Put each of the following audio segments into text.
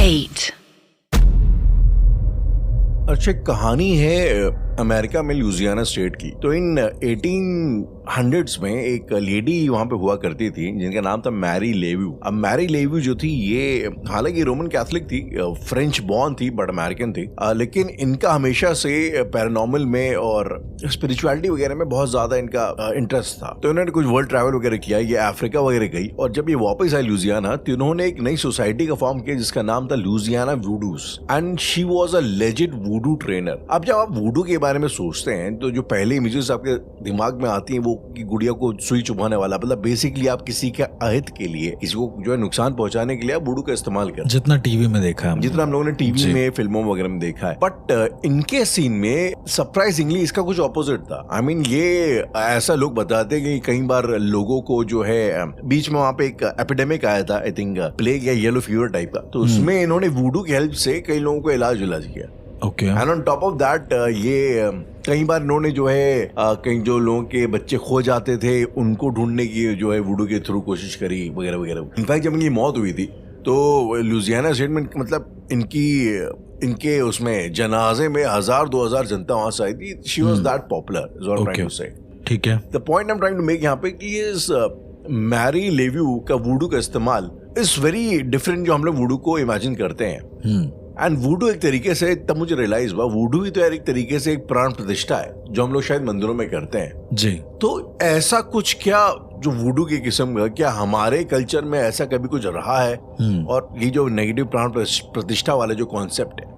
8। अच्छा, एक कहानी है अमेरिका में लुजियाना स्टेट की। तो इन 1800s में एक लेडी वहां पे हुआ करती थी जिनका नाम था मैरी लेव्यू। अब मैरी लेव्यू जो थी, ये हालांकि रोमन कैथोलिक थी, फ्रेंच बॉर्न थी बट अमेरिकन थी, लेकिन इनका हमेशा से पैरानॉर्मल में और स्पिरिचुअलिटी वगैरह में बहुत ज्यादा इनका इंटरेस्ट था। तो इन्होंने कुछ वर्ल्ड ट्रैवल वगैरह किया, ये अफ्रीका वगैरह गई, और जब ये वापस आई लुजियाना तो इन्होंने एक नई सोसाइटी का फॉर्म किया जिसका नाम था Louisiana voodoos, and she was a legend voodoo trainer. अब जब आप वूडू के बारे में सोचते हैं तो जो पहले इमेजेस आपके दिमाग में आती हैं वो कि गुड़िया को सुई चुभाने वाला, मतलब बेसिकली आप किसी के अहित के लिए, किसी को जो है नुकसान पहुंचाने के लिए आप वूडू का इस्तेमाल करते हैं, जितना टीवी में देखा है, जितना हम लोगों ने टीवी में, फिल्मों वगैरह में देखा है। बट इनके सीन में सरप्राइजिंगली इसका कुछ ऑपोजिट था। आई मीन ये ऐसा लोग बताते हैं कि कई बार लोगों को जो है, बीच में वहां पे एक एपिडेमिक आया था, आई थिंक प्लेग या येलो फीवर टाइप का, तो उसमें इन्होंने वूडू की हेल्प से कई लोगों को इलाज किया। Okay. And on top of that ये कई बार इन्होंने जो है कई जो लोगों के बच्चे खो जाते थे उनको ढूंढने की जो है वूडू के थ्रू कोशिश करी वगैरह वगैरह। इनफैक्ट जब इनकी मौत हुई थी तो लुजियाना स्टेट में मतलब इनके उसमें जनाजे में 1000-2000 जनता वहां से आई थी। She was that popular is what I am trying to say. ठीक है। The point I am trying to make यहाँ पे कि इस मैरी लेव्यू का वूडू का इस्तेमाल इज वेरी डिफरेंट जो हम लोग वूडू को इमेजिन करते हैं। एंड वूडू एक तरीके से, तब मुझे रियलाइज हुआ, वूडू भी तो यार एक तरीके से एक प्राण प्रतिष्ठा है जो हम लोग शायद मंदिरों में करते हैं जी। तो ऐसा कुछ क्या जो वूडू की किस्म का, क्या हमारे कल्चर में ऐसा कभी कुछ रहा है? और ये जो नेगेटिव प्राण प्रतिष्ठा वाला जो कॉन्सेप्ट है,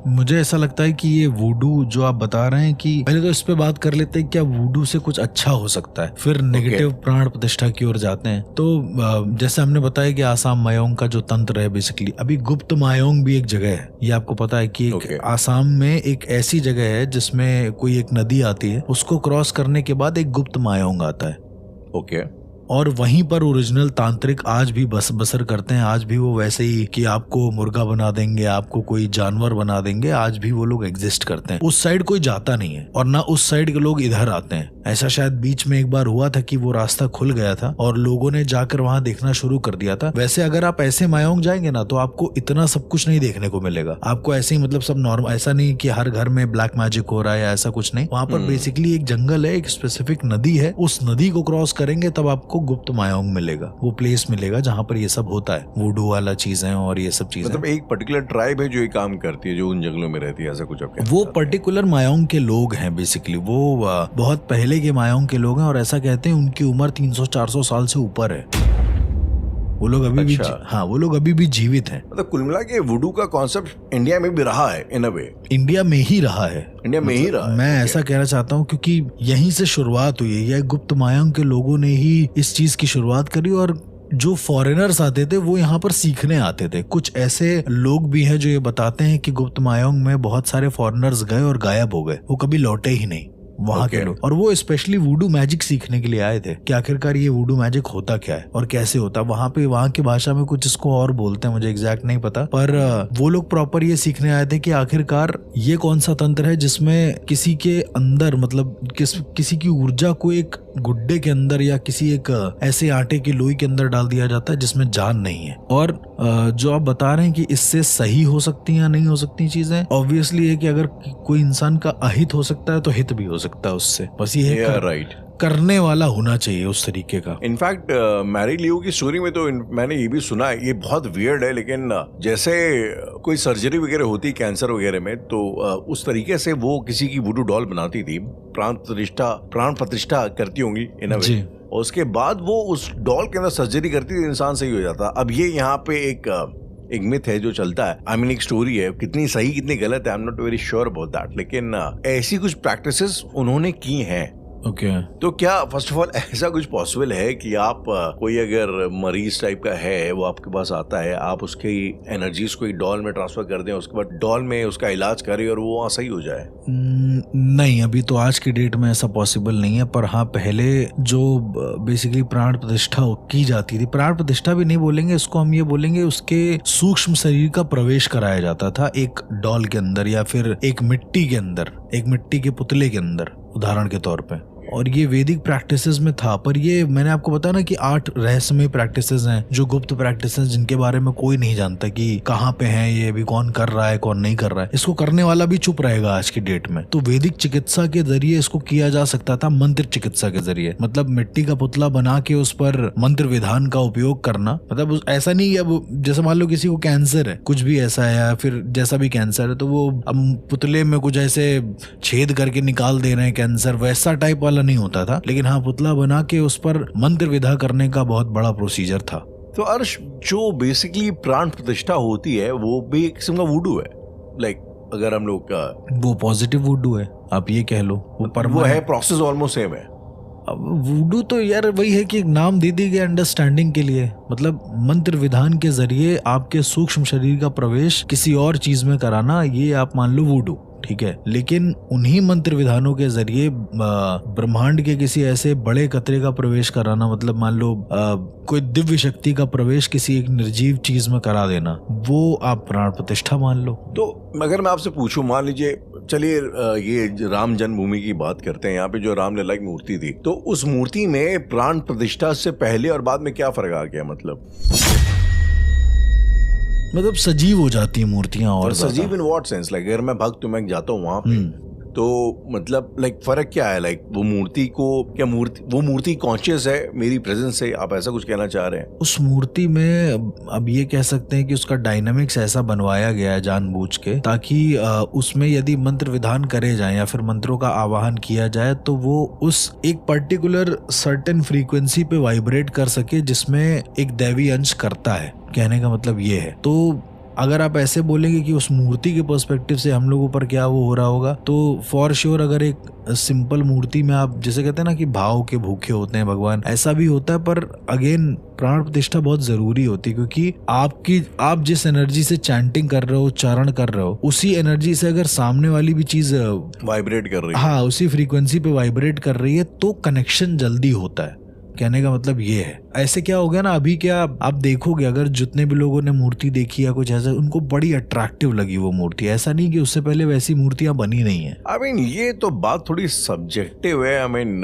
मुझे ऐसा लगता है कि ये वूडू जो आप बता रहे हैं, कि पहले तो इस पे बात कर लेते हैं क्या वूडू से कुछ अच्छा हो सकता है, फिर नेगेटिव प्राण प्रतिष्ठा की ओर जाते हैं। तो जैसे हमने बताया कि आसाम मायोंग का जो तंत्र है, बेसिकली अभी गुप्त मायोंग भी एक जगह है, ये आपको पता है कि एक आसाम में एक ऐसी जगह है जिसमें कोई एक नदी आती है, उसको क्रॉस करने के बाद एक गुप्त मायोंग आता है। ओके। और वहीं पर ओरिजिनल तांत्रिक आज भी बसर करते हैं। आज भी वो वैसे ही कि आपको मुर्गा बना देंगे, आपको कोई जानवर बना देंगे, आज भी वो लोग एग्जिस्ट करते हैं। उस साइड कोई जाता नहीं है और ना उस साइड के लोग इधर आते हैं। ऐसा शायद बीच में एक बार हुआ था कि वो रास्ता खुल गया था और लोगों ने जाकर वहां देखना शुरू कर दिया था। वैसे अगर आप ऐसे मायोंग जाएंगे ना तो आपको इतना सब कुछ नहीं देखने को मिलेगा। आपको ऐसे ही मतलब सब नॉर्मल, ऐसा नहीं कि हर घर में ब्लैक मैजिक हो रहा है या ऐसा कुछ नहीं। वहां पर बेसिकली एक जंगल है, एक स्पेसिफिक नदी है, उस नदी को क्रॉस करेंगे तब आपको गुप्त मायोंग मिलेगा, वो प्लेस मिलेगा जहाँ पर ये सब होता है, वुडू वाला चीजें और ये सब चीजें। मतलब एक पर्टिकुलर ट्राइब है जो ये काम करती है, जो उन जंगलों में रहती है, ऐसा कुछ? वो पर्टिकुलर मायोंग के लोग हैं बेसिकली, वो बहुत पहले के मायोंग के लोग हैं और ऐसा कहते हैं उनकी उम्र 300-400 साल से ऊपर है। वो लोग अभी भी, हाँ, वो लोग अभी भी जीवित हैं। मतलब कुल मिला के वुडू का कॉन्सेप्ट इंडिया में भी रहा है, इन अ वे इंडिया में ही रहा है, इंडिया में ही रहा है। मैं ऐसा कहना चाहता हूँ क्योंकि यहीं से शुरुआत हुई है। यह गुप्त मायोंग के लोगों ने ही इस चीज की शुरुआत करी और जो फॉरेनर्स आते थे वो यहाँ पर सीखने आते थे। कुछ ऐसे लोग भी हैं जो ये बताते हैं कि गुप्त मायोंग में बहुत सारे फॉरेनर्स गए और गायब हो गए, वो कभी लौटे ही नहीं वहाँ के लोग। और वो स्पेशली वुडू मैजिक सीखने के लिए आए थे कि आखिरकार ये वुडू मैजिक होता क्या है और कैसे होता है। वहाँ की भाषा में कुछ इसको और बोलते हैं, मुझे एग्जैक्ट नहीं पता, पर वो लोग प्रॉपर ये सीखने आए थे कि आखिरकार ये कौन सा तंत्र है जिसमें किसी के अंदर, मतलब किसी की ऊर्जा को एक गुड्डे के अंदर या किसी एक ऐसे आटे की लोई के अंदर डाल दिया जाता है जिसमें जान नहीं है। और जो आप बता रहे हैं कि इससे सही हो सकती है या नहीं हो सकती चीजें, ऑब्वियसली है कि अगर कोई इंसान का अहित हो सकता है तो हित भी हो सकता है उससे। बस ये है राइट, करने वाला होना चाहिए उस तरीके का। इनफैक्ट मैरी लियो की स्टोरी में तो मैंने ये भी सुना है, ये बहुत वियर्ड है, लेकिन जैसे कोई सर्जरी वगैरह होती कैंसर वगैरह में, तो उस तरीके से वो किसी की वुडू डॉल बनाती थी, प्राण प्रतिष्ठा करती होंगी इन अ वे, और उसके बाद वो उस डॉल के अंदर सर्जरी करती थी, इंसान सही हो जाता। अब ये यहाँ पे एक मिथ है जो चलता है, आई मीन एक स्टोरी है, कितनी सही कितनी गलत है I am not very sure about that, लेकिन ऐसी कुछ प्रैक्टिसेस उन्होंने की हैं। ओके। तो क्या फर्स्ट ऑफ ऑल ऐसा कुछ पॉसिबल है कि आप कोई अगर मरीज टाइप का है, वो आपके पास आता है, आप उसके एनर्जीज को एक डॉल में ट्रांसफर कर दें, उसके बाद डॉल में उसका इलाज करें और वो वहाँ सही हो जाए? नहीं, अभी तो आज की डेट में ऐसा पॉसिबल नहीं है। पर हाँ, पहले जो बेसिकली प्राण प्रतिष्ठा की जाती थी, प्राण प्रतिष्ठा भी नहीं बोलेंगे इसको, हम ये बोलेंगे उसके सूक्ष्म शरीर का प्रवेश कराया जाता था एक डॉल के अंदर या फिर एक मिट्टी के अंदर, एक मिट्टी के पुतले के अंदर उदाहरण के तौर पे। और ये वैदिक प्रैक्टिसेस में था। पर ये मैंने आपको बताया ना कि 8 रहस्यमय प्रैक्टिसेस हैं, जो गुप्त प्रैक्टिसेस जिनके बारे में कोई नहीं जानता कि कहाँ पे हैं ये, भी कौन कर रहा है कौन नहीं कर रहा है। इसको करने वाला भी चुप रहेगा आज की डेट में। तो वैदिक चिकित्सा के जरिए इसको किया जा सकता था, मंत्र चिकित्सा के जरिए, मतलब मिट्टी का पुतला बना के उस पर मंत्र विधान का उपयोग करना। मतलब ऐसा नहीं, अब जैसे मान लो किसी को कैंसर है, कुछ भी ऐसा है, या फिर जैसा भी कैंसर है, तो वो अब पुतले में कुछ ऐसे छेद करके निकाल दे रहे हैं कैंसर, वैसा टाइप वाला नहीं होता था। लेकिन हाँ, पुतला बना के उस पर मंत्र विधा करने का बहुत बड़ा प्रोसीजर था। तो अर्श, जो बेसिकली प्राण प्रतिष्ठा होती है वो भी एक किस्म का वुडू है। लाइक अगर हम लोग का वो पॉजिटिव वुडू है, आप ये कह लो। वो है, प्रोसेस ऑलमोस्ट सेम है। अब वुडू तो यार वही है कि एक नाम दे दी गया अंडरस्टैंडिंग के लिए। मतलब मंत्र विधान के जरिए आपके सूक्ष्म शरीर का प्रवेश किसी और चीज में कराना, ये आप मान लो वुडू, ठीक है। लेकिन उन्हीं मंत्र विधानों के जरिए ब्रह्मांड के किसी ऐसे बड़े कतरे का प्रवेश कराना, मतलब मान लो कोई दिव्य शक्ति का प्रवेश किसी एक निर्जीव चीज में करा देना, वो आप प्राण प्रतिष्ठा मान लो। तो अगर मैं आपसे पूछूं, मान लीजिए, चलिए ये राम जन्मभूमि की बात करते हैं, यहाँ पे जो रामलला की मूर्ति थी, तो उस मूर्ति में प्राण प्रतिष्ठा से पहले और बाद में क्या फर्क आ गया? मतलब सजीव हो जाती है मूर्तियां। और सजीव इन व्हाट सेंस? लाइक अगर मैं भक्त मैं जाता हूँ वहां पे, तो मतलब लाइक फर्क क्या है? लाइक वो मूर्ति को क्या वो मूर्ति कॉन्शियस है मेरी प्रेजेंस से? आप ऐसा कुछ कहना चाह रहे हैं? उस मूर्ति में अब ये कह सकते हैं कि उसका डायनामिक्स ऐसा बनवाया गया है जानबूझ के, ताकि उसमें यदि मंत्र विधान करे जाए या फिर मंत्रों का आवाहन किया जाए तो वो उस एक पर्टिकुलर सर्टेन फ्रीक्वेंसी पे वाइब्रेट कर सके जिसमें एक दैवी अंश करता है। कहने का मतलब ये है। तो अगर आप ऐसे बोलेंगे कि उस मूर्ति के पर्सपेक्टिव से हम लोगों पर क्या वो हो रहा होगा, तो फॉर श्योर अगर एक सिंपल मूर्ति में आप जैसे कहते हैं ना कि भाव के भूखे होते हैं भगवान, ऐसा भी होता है। पर अगेन प्राण प्रतिष्ठा बहुत जरूरी होती है, क्योंकि आप जिस एनर्जी से चैंटिंग कर रहे हो, उच्चारण कर रहे हो, उसी एनर्जी से अगर सामने वाली भी चीज वाइब्रेट कर रही है, हाँ, उसी फ्रीक्वेंसी पे वाइब्रेट कर रही है, तो कनेक्शन जल्दी होता है। कहने का मतलब ये है। ऐसे क्या हो गया ना, अभी क्या आप देखोगे, अगर जितने भी लोगों ने मूर्ति देखी या कुछ ऐसा, उनको बड़ी अट्रैक्टिव लगी वो मूर्ति। ऐसा नहीं कि उससे पहले वैसी मूर्तियां बनी नहीं है। आई मीन ये तो बात थोड़ी सब्जेक्टिव है। आई मीन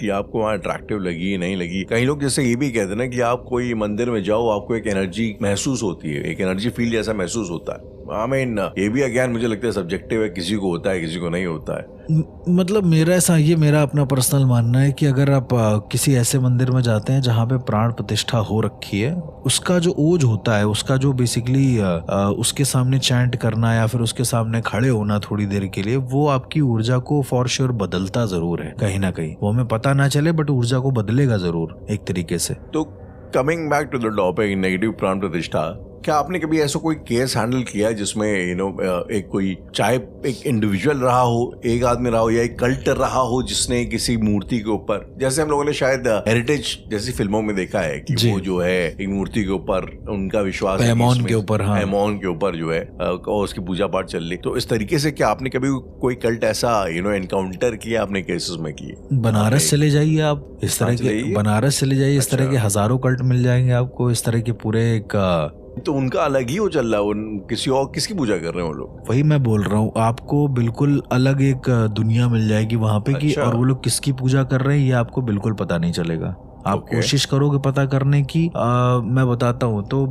कि आपको वहाँ अट्रैक्टिव लगी नहीं लगी। कई लोग जैसे ये भी कहते हैं ना कि आप कोई मंदिर में जाओ, आपको एक एनर्जी महसूस होती है, एक एनर्जी फील जैसा महसूस होता है। आई मीन ये भी अज्ञान मुझे लगता है सब्जेक्टिव है, किसी को होता है किसी को नहीं होता है। मतलब ये मेरा अपना पर्सनल मानना है कि अगर आप किसी ऐसे मंदिर में जाते हैं जहाँ पे प्राण प्रतिष्ठा हो रखी है, उसका जो ओज होता है, उसका जो बेसिकली उसके सामने चैंट करना या फिर उसके सामने खड़े होना थोड़ी देर के लिए, वो आपकी ऊर्जा को फॉर श्योर बदलता जरूर है कहीं ना कहीं। वो हमें पता ना चले बट ऊर्जा को बदलेगा जरूर एक तरीके से। तो coming back to the topic negative प्राण प्रतिष्ठा, क्या आपने कभी ऐसा कोई केस हैंडल किया है जिसमें एक कोई चाहे एक इंडिविजुअल रहा हो, एक आदमी रहा हो, या एक कल्ट रहा हो जिसने किसी मूर्ति के ऊपर, जैसे हम लोगों ने शायद हेरिटेज जैसी फिल्मों में देखा है कि वो जो है एक मूर्ति के ऊपर उनका विश्वास है, एमोन के ऊपर, हाँ, एमोन के ऊपर जो है और उसकी पूजा पाठ चल रही। तो इस तरीके से क्या आपने कभी कोई कल्ट ऐसा एनकाउंटर किया आपने केसेस में? किए? बनारस चले जाइए आप, इस तरह के बनारस चले जाइए, इस तरह के हजारों कल्ट मिल जाएंगे आपको, इस तरह के पूरे एक। तो उनका अलग ही हो चल रहा है, किसी और किसकी पूजा कर रहे हैं वो लोग? वही मैं बोल रहा हूँ, आपको बिल्कुल अलग एक दुनिया मिल जाएगी वहां पे। कि और वो लोग किसकी पूजा कर रहे हैं ये आपको बिल्कुल पता नहीं चलेगा। आप कोशिश करोगे पता करने की। मैं बताता हूँ। तो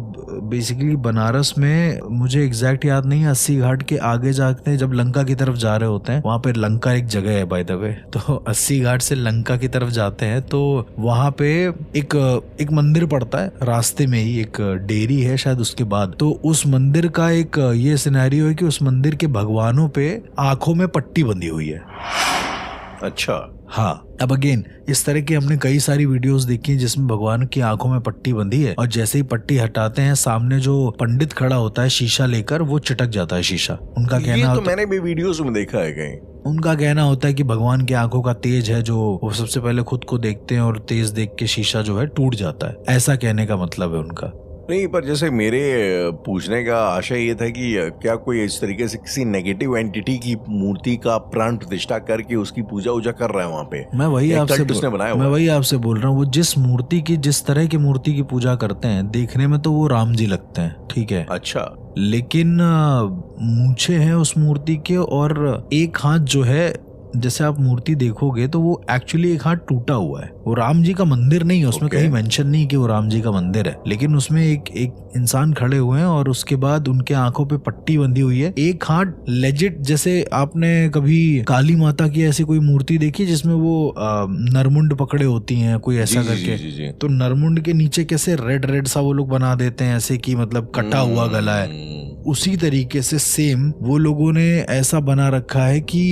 बेसिकली बनारस में मुझे एग्जैक्ट याद नहीं है, 80 घाट के आगे जाते जब लंका की तरफ जा रहे होते हैं, वहाँ पे लंका एक जगह है बाय द वे, तो 80 घाट से लंका की तरफ जाते हैं तो वहाँ पे एक मंदिर पड़ता है, रास्ते में ही एक डेयरी है शायद उसके बाद। तो उस मंदिर का एक ये सिनेरियो है कि उस मंदिर के भगवानों पे आंखों में पट्टी बंधी हुई है। अच्छा, हाँ। अब अगेन इस तरह की हमने कई सारी वीडियोस देखी हैं जिसमें भगवान की आंखों में पट्टी बंधी है, और जैसे ही पट्टी हटाते हैं सामने जो पंडित खड़ा होता है शीशा लेकर, वो चिटक जाता है शीशा। उनका कहना, तो मैंने भी वीडियोस में देखा है कहीं, उनका कहना होता है कि भगवान की आंखों का तेज है जो वो सबसे पहले खुद को देखते हैं और तेज देख के शीशा जो है टूट जाता है। ऐसा कहने का मतलब है उनका। नहीं, पर जैसे मेरे पूछने का आशय ये था कि क्या कोई इस तरीके से किसी नेगेटिव एंटिटी की मूर्ति का प्राण प्रतिष्ठा करके उसकी पूजा उजा कर रहा है वहाँ पे? मैं वही आपसे बोल रहा हूँ, वो जिस तरह की मूर्ति की पूजा करते हैं, देखने में तो वो राम जी लगते हैं, ठीक है, अच्छा, लेकिन मूंछें हैं उस मूर्ति के, और एक हाथ जो है जैसे आप मूर्ति देखोगे तो वो एक्चुअली एक हाथ टूटा हुआ है, वो राम जी का मंदिर नहीं है, उसमें Okay. कहीं मेंशन नहीं कि वो राम जी का मंदिर है, लेकिन उसमें एक इंसान खड़े हुए हैं और उसके बाद उनके आंखों पे पट्टी बंधी हुई है, एक हाथ लेजिट, जैसे आपने कभी काली माता की ऐसी कोई मूर्ति देखी जिसमें वो नरमुंड पकड़े होती हैं कोई ऐसा जी, करके, जी. तो नरमुंड के नीचे कैसे रेड रेड सा वो लोग बना देते हैं ऐसे कि मतलब कटा हुआ गला है, उसी तरीके से सेम वो लोगों ने ऐसा बना रखा है कि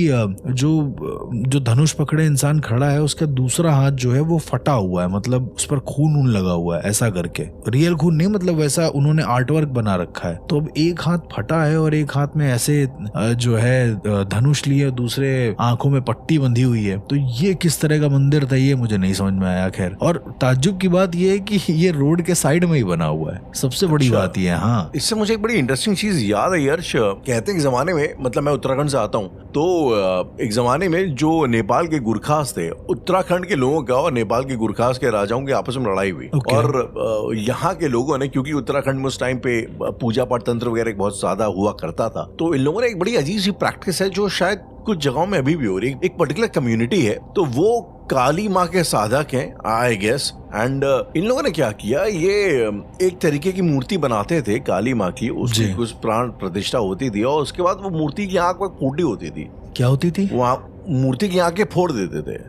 जो धनुष पकड़े इंसान खड़ा है उसका दूसरा हाथ जो है वो फटा हुआ है, मतलब उस पर खून लगा हुआ है ऐसा करके, रियल खून नहीं, मतलब वैसा उन्होंने आर्ट वर्क बना रखा है। तो अब एक हाथ फटा है और एक हाथ में ऐसे जो है धनुष लिए, दूसरे आंखों में पट्टी बंधी हुई है, तो ये किस तरह का मंदिर था ये मुझे नहीं समझ में आया। खैर, और ताज्जुब की बात ये है कि ये रोड के साइड में ही बना हुआ है, सबसे बड़ी बात ये है। हाँ, इससे मुझे एक बड़ी इंटरेस्टिंग चीज याद है यर्श, कहते हैं कि जमाने में, मतलब मैं उत्तराखंड से आता हूँ, तो एक जमाने में जो नेपाल के गुरखास थे, उत्तराखंड के लोगों का और नेपाल के गुरखास के राजाओं के आपस में लड़ाई हुई। Okay. और यहाँ के लोगों ने, क्योंकि उत्तराखंड में उस टाइम पे पूजा पाठ तंत्र वगैरह बहुत ज्यादा हुआ करता था, तो इन लोगों ने एक बड़ी अजीब सी प्रैक्टिस है जो शायद कुछ जगहों में अभी भी हो रही है। एक पर्टिकुलर कम्युनिटी है, तो वो काली माँ के साधक हैं आई गेस, एंड इन लोगों ने क्या किया, ये एक तरीके की मूर्ति बनाते थे काली माँ की, उसकी कुछ प्राण प्रतिष्ठा होती थी और उसके बाद वो मूर्ति की आंख फूटी होती थी। क्या होती थी? वहाँ मूर्ति की आंखें फोड़ देते थे।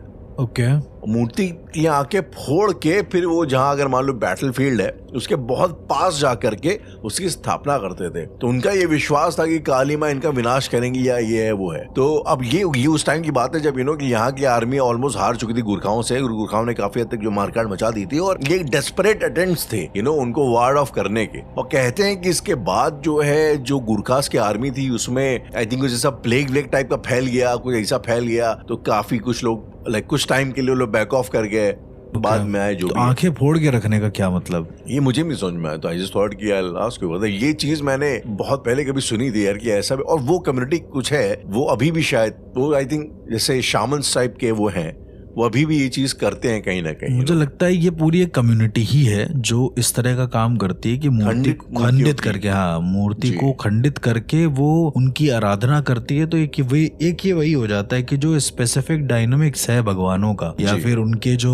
ओके। मूर्ति की आंखें फोड़ के फिर वो जहां अगर मान लो बैटलफील्ड है उसके बहुत पास जा करके उसकी स्थापना करते थे। तो उनका ये विश्वास था कि काली माँ इनका विनाश करेंगी या ये है वो है। तो अब ये उस टाइम की बात है जब कि यहाँ की आर्मी ऑलमोस्ट हार चुकी थी गुरखाओं से। गुरखाओं ने काफी हद तक जो मारकाट मचा दी थी और ये डेस्परेट अटेम्प्ट्स थे उनको वार्ड ऑफ करने के। और कहते हैं कि इसके बाद जो है जो गुरखास की आर्मी थी उसमें आई थिंक जैसा प्लेग व्लेग टाइप का फैल गया, कुछ ऐसा फैल गया, तो काफी कुछ लोग कुछ टाइम के लिए लोग बैक ऑफ कर गए। बाद में आए जो तो आंखें फोड़ के रखने का क्या मतलब? ये मुझे भी समझ में आया, तो आई जस्ट थॉट कि लास्ट को मतलब ये चीज मैंने बहुत पहले कभी सुनी थी यार कि ऐसा भी। और वो कम्युनिटी कुछ है, वो अभी भी शायद वो आई थिंक जैसे शामन्स टाइप के वो हैं, वो अभी भी ये चीज करते हैं कहीं ना कहीं। मुझे लगता है ये पूरी एक कम्युनिटी ही है जो इस तरह का काम करती है कि मूर्ति खंडित करके, हाँ, मूर्ति को खंडित करके वो उनकी आराधना करती है। तो एक ये वही हो जाता है कि जो स्पेसिफिक डायनामिक्स है भगवानों का, या फिर उनके जो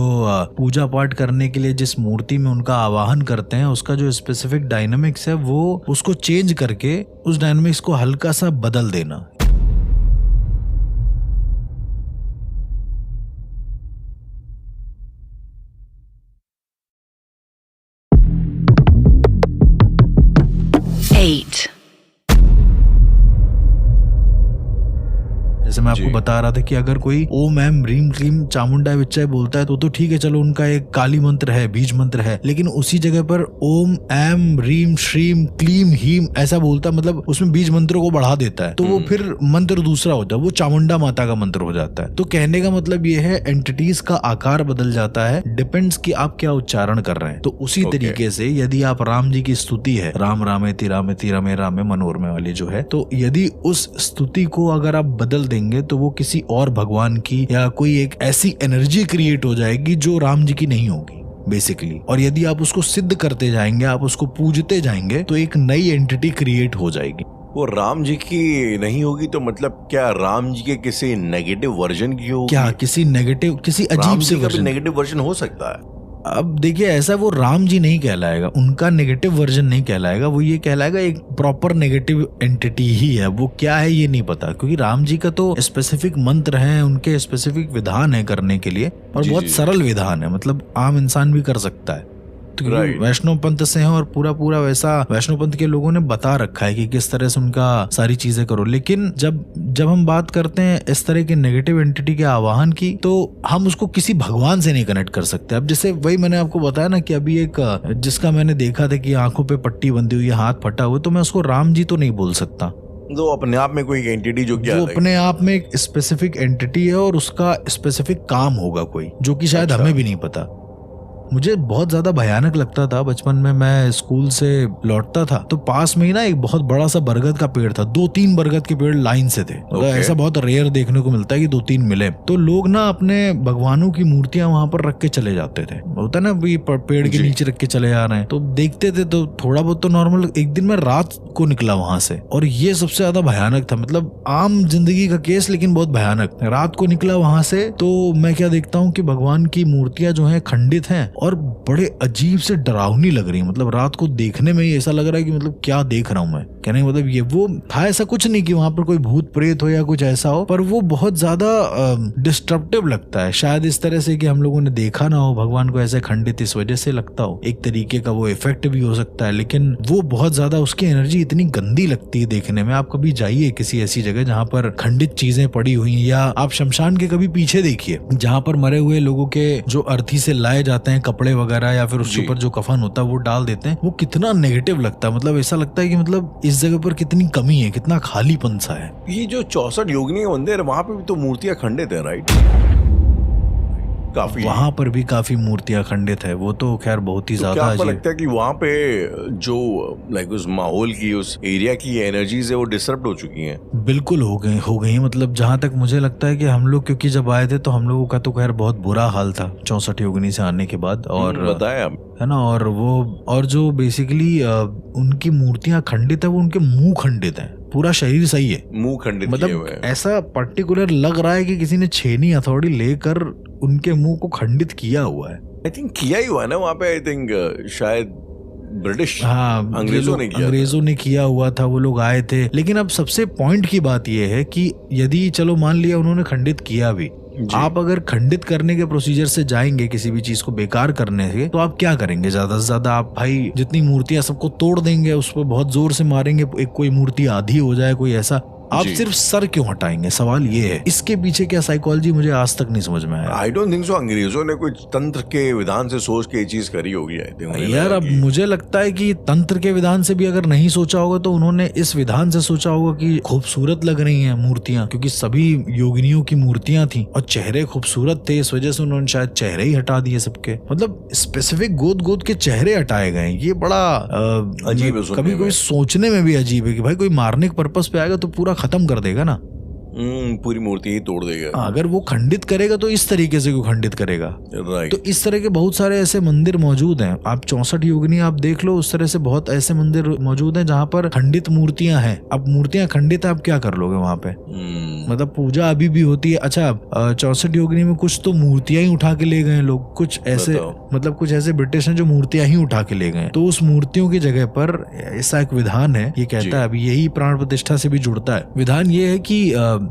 पूजा पाठ करने के लिए जिस मूर्ति में उनका आवाहन करते हैं उसका जो स्पेसिफिक डायनामिक्स है वो उसको चेंज करके उस डायनामिक्स को हल्का सा बदल देना। जैसे मैं आपको बता रहा था कि अगर कोई ओम एम ह्रीम क्लीम चामुंडा विच्चाय बोलता है तो ठीक है, चलो उनका एक काली मंत्र है, बीज मंत्र है, लेकिन उसी जगह पर ओम एम ह्रीम श्रीम क्लीम हीम ऐसा बोलता है, मतलब उसमें बीज मंत्रों को बढ़ा देता है, तो वो फिर मंत्र दूसरा होता है, वो चामुंडा माता का मंत्र हो जाता है। तो कहने का मतलब ये है एंटिटीज का आकार बदल जाता है, डिपेंड्स कि आप क्या उच्चारण कर रहे हैं। तो उसी तरीके से यदि आप राम जी की स्तुति है, राम रामे रामे रामे मनोरमे वाली जो है, तो यदि उस स्तुति को अगर आप बदल देंगे तो वो किसी और भगवान की या कोई एक ऐसी एनर्जी क्रिएट हो जाएगी जो राम जी की नहीं होगी बेसिकली। और यदि आप उसको सिद्ध करते जाएंगे, आप उसको पूजते जाएंगे, तो एक नई एंटिटी क्रिएट हो जाएगी। वो राम जी की नहीं होगी तो मतलब क्या राम जी के किसी नेगेटिव वर्जन की होगी? क्या किसी नेगेटिव, किसी अजीब से वर्जन? नेगेटिव वर्जन हो सकता है। अब देखिए, ऐसा वो राम जी नहीं कहलाएगा, उनका नेगेटिव वर्जन नहीं कहलाएगा, वो ये कहलाएगा एक प्रॉपर नेगेटिव एंटिटी ही है। वो क्या है ये नहीं पता, क्योंकि राम जी का तो स्पेसिफिक मंत्र है, उनके स्पेसिफिक विधान है करने के लिए, और बहुत सरल विधान है, मतलब आम इंसान भी कर सकता है। वैष्णव पंथ से है और पूरा वैसा वैष्णव पंथ के लोगों ने बता रखा है कि किस तरह से उनका सारी चीजें करो। लेकिन जब हम बात करते हैं इस तरह के नेगेटिव एंटिटी के आवाहन की, तो हम उसको किसी भगवान से नहीं कनेक्ट कर सकते। अब जैसे वही मैंने आपको बताया ना कि अभी एक जिसका मैंने देखा था कि आंखों पे पट्टी बंधी हुई है, हाथ फटा हुआ, तो मैं उसको राम जी तो नहीं बोल सकता। तो अपने आप में कोई एंटिटी जो अपने आप में एक स्पेसिफिक एंटिटी है और उसका स्पेसिफिक काम होगा कोई, जो कि शायद हमें भी नहीं पता। मुझे बहुत ज्यादा भयानक लगता था बचपन में। मैं स्कूल से लौटता था तो पास में ही ना एक बहुत बड़ा सा बरगद का पेड़ था, 2-3 बरगद के पेड़ लाइन से थे। मतलब ऐसा बहुत रेयर देखने को मिलता है कि 2-3 मिले। तो लोग ना अपने भगवानों की मूर्तियां वहां पर रख के चले जाते थे। होता है ना पेड़ के नीचे रख के चले जा रहे हैं, तो देखते थे तो थोड़ा बहुत तो नॉर्मल। एक दिन मैं रात को निकला वहां से और ये सबसे ज्यादा भयानक था, मतलब आम जिंदगी का केस लेकिन बहुत भयानक। रात को निकला वहां से तो मैं क्या देखता हूँ कि भगवान की मूर्तियां जो हैं खंडित हैं और बड़े अजीब से डरावनी लग रही है। मतलब रात को देखने में ही ऐसा लग रहा है कि मतलब क्या देख रहा हूँ मैं। कहने का मतलब ये वो था, ऐसा कुछ नहीं कि वहां पर कोई भूत प्रेत हो या कुछ ऐसा हो, पर वो बहुत ज्यादा डिस्ट्रप्टिव लगता है। शायद इस तरह से कि हम लोगों ने देखा ना हो भगवान को ऐसे खंडित, इस वजह से लगता हो। एक तरीके का वो इफेक्ट भी हो सकता है, लेकिन वो बहुत ज्यादा उसकी एनर्जी इतनी गंदी लगती है देखने में। आप कभी जाइए किसी ऐसी जगह जहाँ पर खंडित चीजें पड़ी हुई हैं, या आप शमशान के कभी पीछे देखिए जहाँ पर मरे हुए लोगों के जो अर्थी से लाए जाते हैं कपड़े वगैरह, या फिर उसके ऊपर जो कफन होता है वो डाल देते हैं, वो कितना नेगेटिव लगता है। मतलब ऐसा लगता है कि मतलब इस जगह पर कितनी कमी है, कितना खालीपन सा है। ये जो 64 योगिनी मंदिर है वहां पे भी तो मूर्तियां खंडित है, राइट? काफी वहां पर भी काफी मूर्तियां खंडित है। वो तो खैर बहुत ही तो ज्यादा क्या आपको अजीब। लगता है कि वहां पे जो लाइक उस माहौल की, उस एरिया की एनर्जीज है वो डिस्टर्ब हो चुकी हैं? बिल्कुल हो गई। मतलब जहां तक मुझे लगता है कि हम लोग क्योंकि जब आए थे तो हम लोगों का तो खैर बहुत बुरा हाल था 64 योगिनी से आने के बाद। और बताया है ना, और जो बेसिकली उनकी मूर्तियां खंडित है वो उनके मुंह खंडित है, पूरा शरीर सही है, मुंह खंडित किए हुए मतलब हैं। ऐसा पर्टिकुलर लग रहा है कि किसी ने छेनी हथौड़ी लेकर उनके मुंह को खंडित किया हुआ है। आई थिंक किया ही हुआ है ना वहाँ पे। आई थिंक शायद ब्रिटिश, हाँ, अंग्रेजों ने किया हुआ था। वो लोग आए थे। लेकिन अब सबसे पॉइंट की बात यह है कि यदि चलो मान लिया उन्होंने खंडित किया भी, आप अगर खंडित करने के प्रोसीजर से जाएंगे किसी भी चीज को बेकार करने से, तो आप क्या करेंगे? ज्यादा से ज्यादा आप भाई जितनी मूर्तियां सबको तोड़ देंगे, उस पर बहुत जोर से मारेंगे, एक कोई मूर्ति आधी हो जाए कोई ऐसा। आप सिर्फ सर क्यों हटाएंगे? सवाल ये है। इसके पीछे क्या साइकोलॉजी मुझे आज तक नहीं समझ में आया। आई डोंट थिंक सो अंग्रेजों ने कोई तंत्र के विधान से सोच के ये चीज करी होगी। यार अब मुझे लगता है कि तंत्र के विधान से भी अगर नहीं सोचा होगा तो उन्होंने इस विधान से सोचा होगा कि खूबसूरत लग रही हैं मूर्तियां, क्योंकि सभी योगिनियों की मूर्तियां थी और चेहरे खूबसूरत थे, इस वजह से उन्होंने शायद चेहरे ही हटा दिए सबके। मतलब स्पेसिफिक गोद के चेहरे हटाए गए। ये बड़ा अजीब है। कभी कोई सोचने में भी अजीब है कि भाई कोई मारने के पर्पस पे आएगा तो पूरा खत्म कर देगा ना, पूरी मूर्ति ही तोड़ देगा। अगर वो खंडित करेगा तो इस तरीके से क्यों खंडित करेगा? राइट। तो इस तरह के बहुत सारे ऐसे मंदिर मौजूद हैं। आप 64 योगिनी आप देख लो, उस तरह से बहुत ऐसे मंदिर मौजूद हैं जहाँ पर खंडित मूर्तियां हैं। अब मूर्तियां खंडित है, आप क्या कर लोगे वहां पे? मतलब पूजा अभी भी होती है। अच्छा 64 योगिनी में कुछ तो मूर्तियां ही उठा के ले गए लोग, कुछ ऐसे मतलब कुछ ऐसे ब्रिटिश हैं जो मूर्तियां ही उठा के ले गए। तो उस मूर्तियों की जगह पर ऐसा एक विधान है, ये कहता है, अभी यही प्राण प्रतिष्ठा से भी जुड़ता है। विधान ये है कि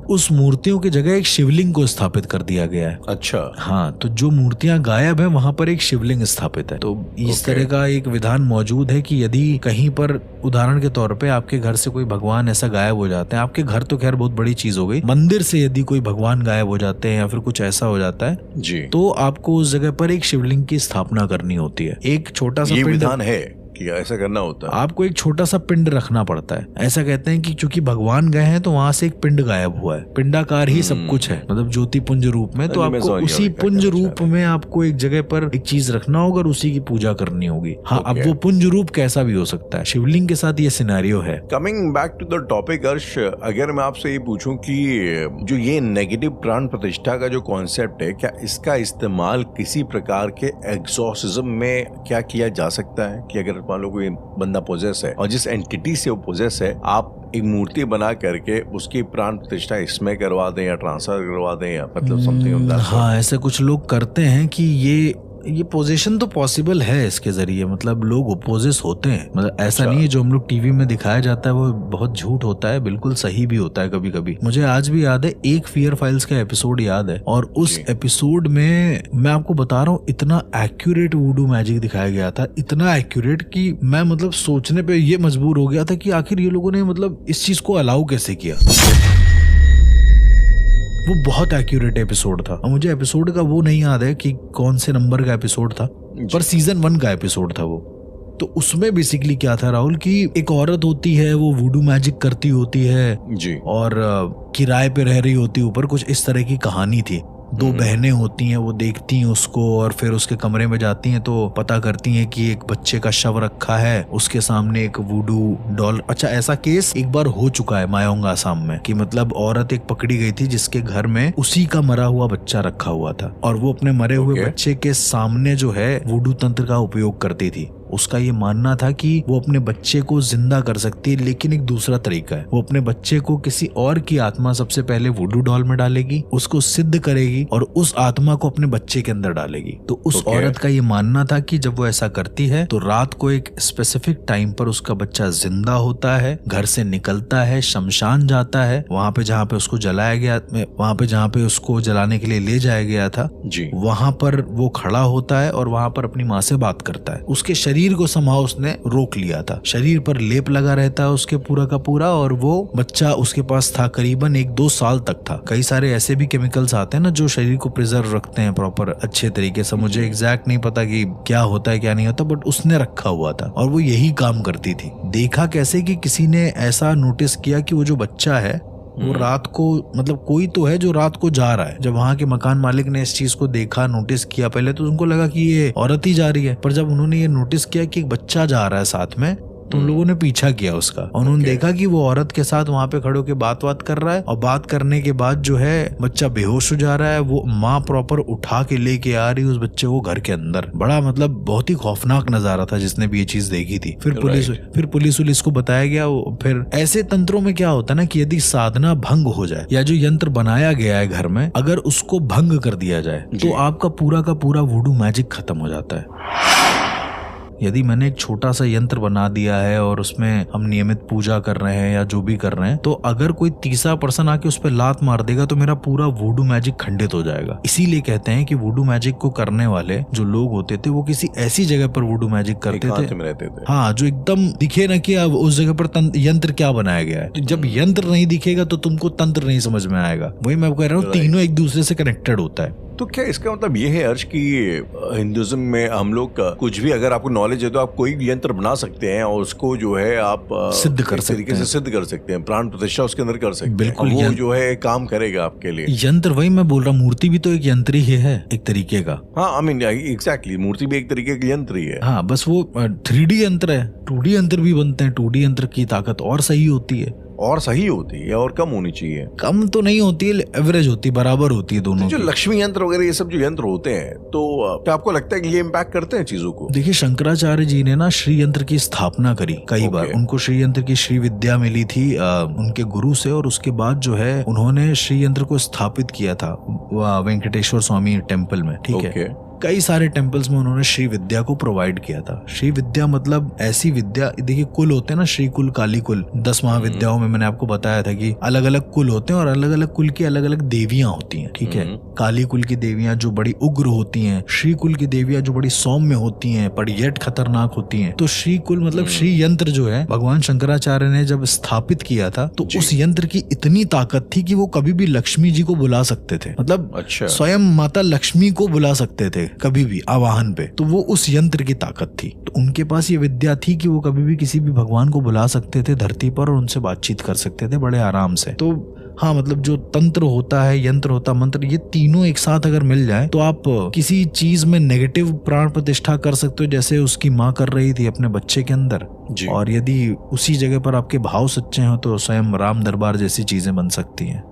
उस मूर्तियों की जगह एक शिवलिंग को स्थापित कर दिया गया है। अच्छा। हाँ, तो जो मूर्तियां गायब है वहां पर एक शिवलिंग स्थापित है। तो इस तरह का एक विधान मौजूद है कि यदि कहीं पर उदाहरण के तौर पे आपके घर से कोई भगवान ऐसा गायब हो जाते हैं, आपके घर तो खैर बहुत बड़ी चीज हो गई, मंदिर से यदि कोई भगवान गायब हो जाते हैं या फिर कुछ ऐसा हो जाता है जी, तो आपको उस जगह पर एक शिवलिंग की स्थापना करनी होती है। एक छोटा सा विधान है कि ऐसा करना होता है। आपको एक छोटा सा पिंड रखना पड़ता है। ऐसा कहते हैं कि क्योंकि भगवान गए हैं तो वहां से एक पिंड गायब हुआ है। पिंडाकार ही सब कुछ है, मतलब ज्योति पुंज रूप में। तो आपको उसी पुंज रूप में आपको एक जगह पर एक चीज रखना होगा और उसी की पूजा करनी होगी। हाँ, अब वो पुंज रूप कैसा भी हो सकता है। शिवलिंग के साथ ये सिनेरियो है। Coming back to the topic Arsh, अगर मैं आपसे ये पूछूं कि जो ये नेगेटिव प्राण प्रतिष्ठा का जो कॉन्सेप्ट है, क्या इसका इस्तेमाल किसी प्रकार के एग्जॉर्सिज्म में क्या किया जा सकता है? कि अगर मान लो कोई बंदा पोजेस है और जिस एंटिटी से वो पोजेस है, आप एक मूर्ति बना करके उसकी प्राण प्रतिष्ठा इसमें करवा दें या ट्रांसफर करवा दें या मतलब समथिंग। हाँ, ऐसे कुछ लोग करते हैं कि ये पोजीशन तो पॉसिबल है इसके जरिए। मतलब लोग पोजेस होते हैं, मतलब ऐसा नहीं है जो हम लोग टीवी में दिखाया जाता है वो बहुत झूठ होता है, बिल्कुल सही भी होता है कभी कभी। मुझे आज भी याद है, एक फियर फाइल्स का एपिसोड याद है, और उस एपिसोड में मैं आपको बता रहा हूँ इतना एक्यूरेट वुडू मैजिक दिखाया गया था, इतना एक्यूरेट कि मैं मतलब सोचने पे ये मजबूर हो गया था कि आखिर ये लोगों ने मतलब इस चीज को अलाउ कैसे किया। वो बहुत एक्यूरेट एपिसोड था। और मुझे एपिसोड का वो नहीं याद है कि कौन से नंबर का एपिसोड था, पर सीजन 1 का एपिसोड था वो। तो उसमें बेसिकली क्या था राहुल, कि एक औरत होती है, वो वुडू मैजिक करती होती है जी, और किराए पे रह रही होती ऊपर, कुछ इस तरह की कहानी थी। दो बहनें होती हैं, वो देखती हैं उसको और फिर उसके कमरे में जाती हैं तो पता करती हैं कि एक बच्चे का शव रखा है, उसके सामने एक वुडू डॉल। अच्छा, ऐसा केस एक बार हो चुका है मायोंग आसाम में कि मतलब औरत एक पकड़ी गई थी जिसके घर में उसी का मरा हुआ बच्चा रखा हुआ था और वो अपने मरे हुए बच्चे के सामने जो है वुडू तंत्र का उपयोग करती थी। उसका ये मानना था कि वो अपने बच्चे को जिंदा कर सकती है, लेकिन एक दूसरा तरीका है। वो अपने बच्चे को किसी और की आत्मा सबसे पहले वुडू डॉल में डालेगी, उसको सिद्ध करेगी और उस आत्मा को अपने बच्चे के अंदर डालेगी। तो उस औरत का ये मानना था कि जब वो ऐसा करती है तो रात को एक स्पेसिफिक टाइम पर उसका बच्चा जिंदा होता है, घर से निकलता है, शमशान जाता है, वहां पे जहाँ पे उसको जलाया गया, वहां पे जहाँ पे उसको जलाने के लिए ले जाया गया था जी, वहां पर वो खड़ा होता है और वहां पर अपनी माँ से बात करता है। उसके शरीर को समाव उसने रोक लिया था, शरीर पर लेप लगा रहता है उसके पूरा का पूरा, और वो बच्चा उसके पास था करीबन 1-2 साल तक था। कई सारे ऐसे भी केमिकल्स आते हैं ना जो शरीर को प्रिजर्व रखते हैं प्रॉपर अच्छे तरीके से। मुझे एग्जैक्ट नहीं पता कि क्या होता है क्या नहीं होता, बट उसने रखा हुआ था और वो यही काम करती थी। देखा कैसे कि किसी ने ऐसा नोटिस किया कि वो जो बच्चा है वो रात को, मतलब कोई तो है जो रात को जा रहा है। जब वहां के मकान मालिक ने इस चीज को देखा, नोटिस किया, पहले तो उनको लगा कि ये औरत ही जा रही है, पर जब उन्होंने ये नोटिस किया कि एक बच्चा जा रहा है साथ में तो उन लोगों ने पीछा किया उसका और उन्होंने देखा कि वो औरत के साथ वहां पे खड़े होकर बात कर रहा है और बात करने के बाद जो है बच्चा बेहोश हो जा रहा है। वो माँ प्रॉपर उठा के लेके आ रही है उस बच्चे को घर के अंदर। बड़ा मतलब बहुत ही खौफनाक नजारा था जिसने भी ये चीज देखी थी। फिर पुलिस को बताया गया। फिर ऐसे तंत्रों में क्या होता है ना कि यदि साधना भंग हो जाए या जो यंत्र बनाया गया है घर में अगर उसको भंग कर दिया जाए तो आपका पूरा का पूरा वुडू मैजिक खत्म हो जाता है। यदि मैंने एक छोटा सा यंत्र बना दिया है और उसमें हम नियमित पूजा कर रहे हैं या जो भी कर रहे हैं, तो अगर कोई तीसरा पर्सन आके उस पर लात मार देगा तो मेरा पूरा वुडू मैजिक खंडित हो जाएगा। इसीलिए कहते हैं कि वुडू मैजिक को करने वाले जो लोग होते थे वो किसी ऐसी जगह पर वुडू मैजिक करते थे हाँ, जो एकदम दिखे ना कि अब उस जगह पर यंत्र क्या बनाया गया है। जब यंत्र नहीं दिखेगा तो तुमको तंत्र नहीं समझ में आएगा। वही मैं कह रहा हूँ, तीनों एक दूसरे से कनेक्टेड होता है। तो क्या इसका मतलब ये है अर्श कि हिंदुइज्म में हम लोग कुछ भी, अगर आपको नॉलेज है तो आप कोई भी यंत्र बना सकते हैं और उसको जो है आप सिद्ध कर सकते हैं, सिद्ध कर सकते हैं, प्राण प्रतिष्ठा उसके अंदर कर सकते हैं। बिल्कुल, वो जो है काम करेगा आपके लिए। यंत्र, वही मैं बोल रहा हूँ, मूर्ति भी तो एक यंत्र ही है एक तरीके का। हाँ, आई मीन एग्जैक्टली, मूर्ति भी एक तरीके का यंत्र ही है। हाँ, बस वो 3D यंत्र है। 2D यंत्र भी बनते हैं। 2D यंत्र की ताकत और सही होती है, और सही होती है और कम होनी चाहिए। कम तो नहीं होती है, एवरेज होती है, बराबर होती है दोनों। तो जो लक्ष्मी यंत्र वगैरह ये सब जो यंत्र होते हैं तो क्या आपको लगता है कि ये इम्पैक्ट करते हैं चीजों को? देखिए, शंकराचार्य जी ने ना श्री यंत्र की स्थापना करी कई बार। उनको श्री यंत्र की श्री विद्या मिली थी उनके गुरु से, और उसके बाद जो है उन्होंने श्री यंत्र को स्थापित किया था वेंकटेश्वर स्वामी टेम्पल में। ठीक है, कई सारे टेम्पल्स में उन्होंने श्री विद्या को प्रोवाइड किया था। श्री विद्या मतलब ऐसी विद्या, देखिए कुल होते हैं ना, श्री कुल, काली कुल, 10 महाविद्याओं में मैंने आपको बताया था कि अलग अलग कुल होते हैं और अलग अलग कुल की अलग अलग देवियां होती हैं। ठीक है, काली कुल की देवियां जो बड़ी उग्र होती हैं, श्री कुल की देवियां जो बड़ी सौम्य होती हैं पर येट खतरनाक होती हैं। तो श्री कुल मतलब श्री यंत्र जो है भगवान शंकराचार्य ने जब स्थापित किया था तो उस यंत्र की इतनी ताकत थी कि वो कभी भी लक्ष्मी जी को बुला सकते थे, मतलब स्वयं माता लक्ष्मी को बुला सकते थे कभी भी आवाहन पे। तो वो उस यंत्र की ताकत थी। तो उनके पास ये विद्या थी कि वो कभी भी किसी भी भगवान को बुला सकते थे धरती पर और उनसे बातचीत कर सकते थे बड़े आराम से। तो हाँ, मतलब जो तंत्र होता है, यंत्र होता, मंत्र, ये तीनों एक साथ अगर मिल जाए तो आप किसी चीज में नेगेटिव प्राण प्रतिष्ठा कर सकते हो, जैसे उसकी माँ कर रही थी अपने बच्चे के अंदर। और यदि उसी जगह पर आपके भाव सच्चे हो तो स्वयं राम दरबार जैसी चीजें बन सकती हैं।